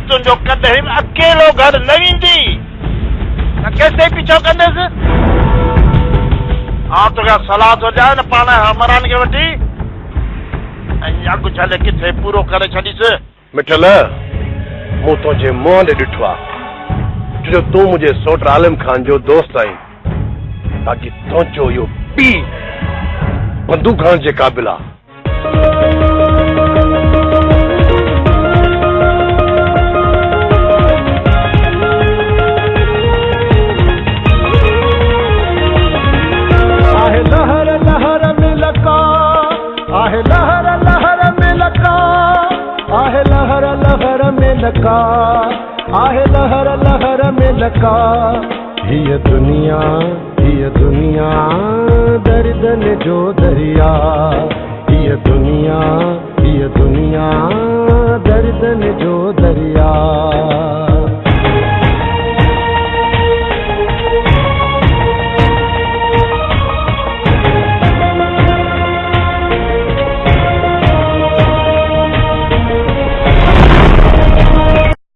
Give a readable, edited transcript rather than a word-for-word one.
तुंहिंजो कॾहिं बि अकेलो घर न वेंदी त केसिताईं पीछो कंदसि। तोखे सलाह थो ॾियां न पाण हमरान खे वठी ऐं अघु छले किथे पूरो करे छॾीसि। मिठल मूं तुंहिंजे मुंहं ॾे ॾिठो आहे जो तूं मुंहिंजे सोट आलिम खान जो दोस्त आहीं, बाक़ी तुंहिंजो इहो पीउ बंदूक खणण जे क़ाबिल आहे। लहर लहर में लका आहे, लहर लहर में लका आहे, लहर लहर में लका आहे, लहर लहर में लका। ये दुनिया दर्दन जो दरिया, ये दुनिया दर्दन जो दरिया।